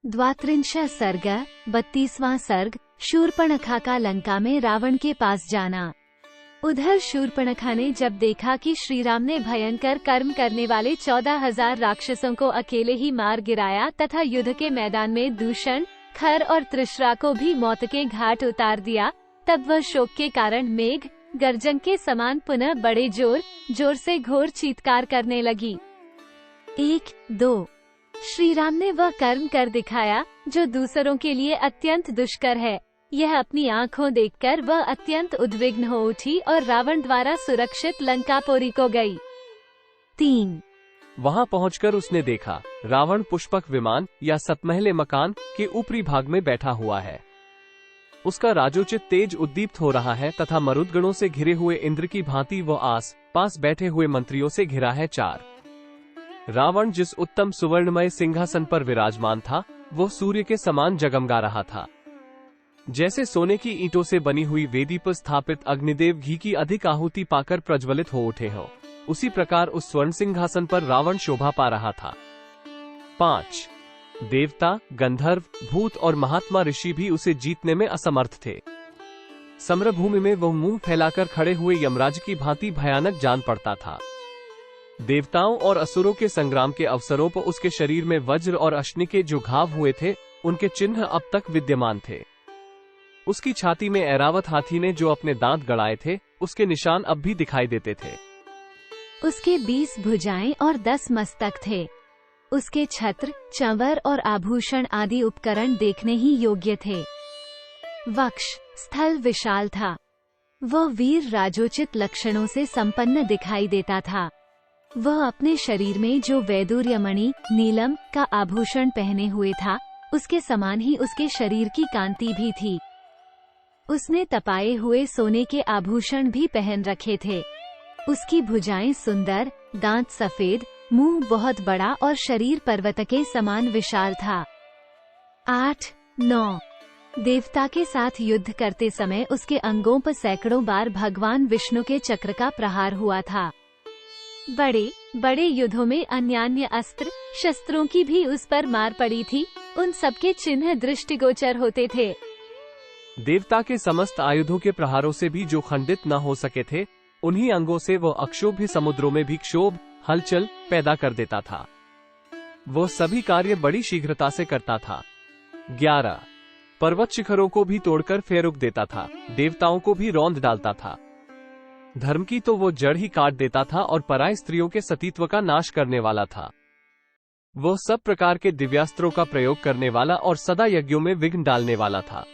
द्वात्रिंशः सर्ग 32वां सर्ग। शूर्पणखा का लंका में रावण के पास जाना। उधर शूर्पणखा ने जब देखा कि श्री राम ने भयंकर कर्म करने वाले 14,000 राक्षसों को अकेले ही मार गिराया तथा युद्ध के मैदान में दूषण, खर और तृष्णा को भी मौत के घाट उतार दिया, तब वह शोक के कारण मेघ गर्जन के समान पुनः बड़े जोर से घोर चीत्कार करने लगी। 1-2 श्री राम ने वह कर्म कर दिखाया जो दूसरों के लिए अत्यंत दुष्कर है। यह अपनी आँखों देखकर वह अत्यंत उद्विग्न हो उठी और रावण द्वारा सुरक्षित लंकापुरी को गई। 3 वहां पहुंचकर उसने देखा रावण पुष्पक विमान या सतमहले मकान के ऊपरी भाग में बैठा हुआ है। उसका राजोचित तेज उद्दीप्त हो रहा है तथा मरुदगणों से घिरे हुए इंद्र की भांति वो आस पास बैठे हुए मंत्रियों से घिरा है। 4 रावण जिस उत्तम सुवर्णमय सिंहासन पर विराजमान था वो सूर्य के समान जगमगा रहा था। जैसे सोने की ईंटों से बनी हुई वेदी पर स्थापित अग्निदेव घी की अधिक आहुति पाकर प्रज्वलित हो उठे हो, उसी प्रकार उस स्वर्ण सिंहासन पर रावण शोभा पा रहा था। 5 देवता, गंधर्व, भूत और महात्मा ऋषि भी उसे जीतने में असमर्थ थे। सम्रभूमि में वह मुंह फैलाकर खड़े हुए यमराज की भांति भयानक जान पड़ता था। देवताओं और असुरों के संग्राम के अवसरों पर उसके शरीर में वज्र और अश्नि के जो घाव हुए थे उनके चिन्ह अब तक विद्यमान थे। उसकी छाती में ऐरावत हाथी ने जो अपने दांत गड़ाए थे उसके निशान अब भी दिखाई देते थे। उसके 20 भुजाएं और 10 मस्तक थे। उसके छत्र, चंवर और आभूषण आदि उपकरण देखने ही योग्य थे। वक्ष स्थल विशाल था। वह वीर राजोचित लक्षणों से संपन्न दिखाई देता था। वह अपने शरीर में जो वैदूर्यमणि नीलम का आभूषण पहने हुए था उसके समान ही उसके शरीर की कांति भी थी। उसने तपाए हुए सोने के आभूषण भी पहन रखे थे। उसकी भुजाएं सुंदर, दांत सफेद, मुंह बहुत बड़ा और शरीर पर्वत के समान विशाल था। 8-9 देवता के साथ युद्ध करते समय उसके अंगों पर सैकड़ों बार भगवान विष्णु के चक्र का प्रहार हुआ था। बड़े बड़े युद्धों में अन्यान्य अस्त्र शस्त्रों की भी उस पर मार पड़ी थी। उन सबके चिन्ह दृष्टिगोचर होते थे। देवता के समस्त आयुधों के प्रहारों से भी जो खंडित न हो सके थे, उन्हीं अंगों से वह अक्षोभ्य समुद्रों में भी क्षोभ हलचल पैदा कर देता था। वो सभी कार्य बड़ी शीघ्रता से करता था। 11 पर्वत शिखरों को भी तोड़कर फेरुक देता था, देवताओं को भी रौंद डालता था। धर्म की तो वो जड़ ही काट देता था और पराय स्त्रियों के सतीत्व का नाश करने वाला था। वो सब प्रकार के दिव्यास्त्रों का प्रयोग करने वाला और सदा यज्ञों में विघ्न डालने वाला था।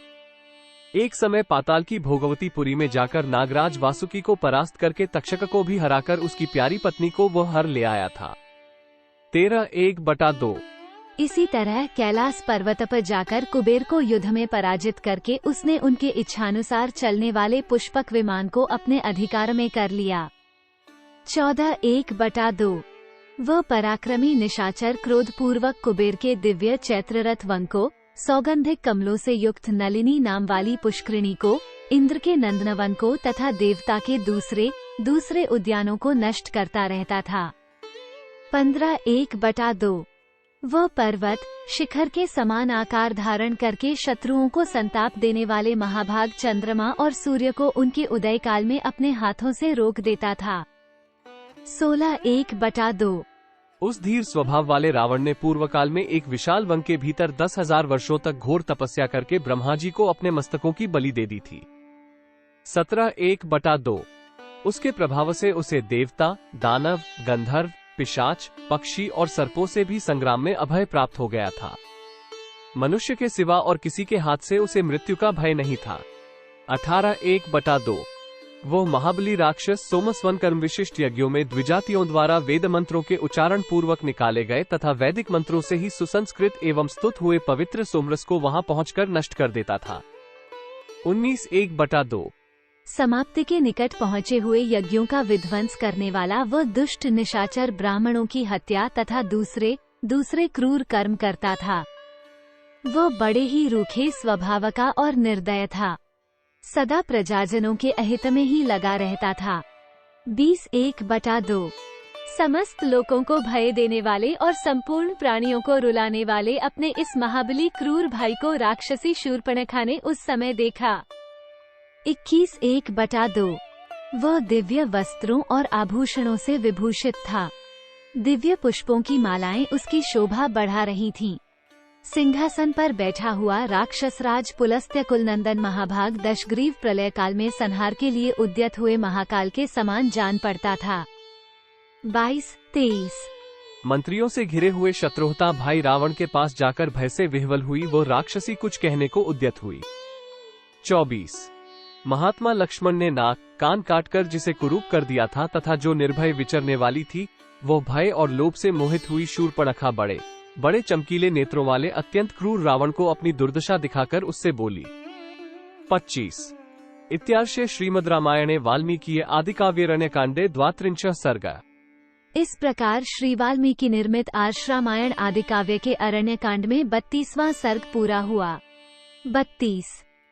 एक समय पाताल की भोगवती पुरी में जाकर नागराज वासुकी को परास्त करके तक्षक को भी हराकर उसकी प्यारी पत्नी को वो हर ले आया था। 13:1/2 इसी तरह कैलाश पर्वत पर जाकर कुबेर को युद्ध में पराजित करके उसने उनके इच्छानुसार चलने वाले पुष्पक विमान को अपने अधिकार में कर लिया। 14:1/2 वह पराक्रमी निशाचर क्रोधपूर्वक कुबेर के दिव्य चैत्ररथ वन को, सौगंधिक कमलों से युक्त नलिनी नाम वाली पुष्करिणी को, इंद्र के नंदनवन को तथा देवता के दूसरे उद्यानों को नष्ट करता रहता था। 15:1/2 वह पर्वत शिखर के समान आकार धारण करके शत्रुओं को संताप देने वाले महाभाग चंद्रमा और सूर्य को उनके उदय काल में अपने हाथों से रोक देता था। 16:1/2 उस धीर स्वभाव वाले रावण ने पूर्व काल में एक विशाल वन के भीतर 10,000 वर्षों तक घोर तपस्या करके ब्रह्मा जी को अपने मस्तकों की बलि दे दी थी। 17:1/2 उसके प्रभाव से उसे देवता, दानव, गंधर्व, पिशाच, पक्षी और सर्पों से भी संग्राम में अभय प्राप्त हो गया था। मनुष्य के सिवा और किसी के हाथ से उसे मृत्यु का भय नहीं था। 18:1/2 वो महाबली राक्षस सोमस्वन कर्म विशिष्ट यज्ञों में द्विजातियों द्वारा वेद मंत्रों के उच्चारण पूर्वक निकाले गए तथा वैदिक मंत्रों से ही सुसंस्कृत एवं स्तुत हुए पवित्र सोमरस को वहां पहुंचकर नष्ट कर देता था। 19:1/2 समाप्ति के निकट पहुँचे हुए यज्ञों का विध्वंस करने वाला वह दुष्ट निशाचर ब्राह्मणों की हत्या तथा दूसरे क्रूर कर्म करता था। वह बड़े ही रूखे स्वभाव का और निर्दय था। सदा प्रजाजनों के अहित में ही लगा रहता था। 20:1/2 समस्त लोगों को भय देने वाले और संपूर्ण प्राणियों को रुलाने वाले अपने इस महाबली क्रूर भाई को राक्षसी शूर्पणखा ने उस समय देखा। 21:1/2 वह दिव्य वस्त्रों और आभूषणों से विभूषित था। दिव्य पुष्पों की मालाएं उसकी शोभा बढ़ा रही थीं। सिंहासन पर बैठा हुआ राक्षसराज पुलस्त्य कुलनंदन महाभाग दशग्रीव प्रलय काल में संहार के लिए उद्यत हुए महाकाल के समान जान पड़ता था। 22-23 मंत्रियों से घिरे हुए शत्रुघ्ता भाई रावण के पास जाकर भय से विह्वल हुई। वो राक्षसी कुछ कहने को उद्यत हुई। 24 महात्मा लक्ष्मण ने नाक कान काटकर जिसे कुरूप कर दिया था तथा जो निर्भय विचरने वाली थी, वो भय और लोभ से मोहित हुई शूर्पणखा बड़े बड़े चमकीले नेत्रों वाले अत्यंत क्रूर रावण को अपनी दुर्दशा दिखाकर उससे बोली। 25 इत्यार्षे श्रीमद् रामायणे वाल्मीकि आदिकाव्ये कांडे 32 सर्ग। इस प्रकार श्री वाल्मीकि निर्मित आर्ष रामायण आदिकाव्य के अरण्य कांड में 32वां सर्ग पूरा हुआ। 32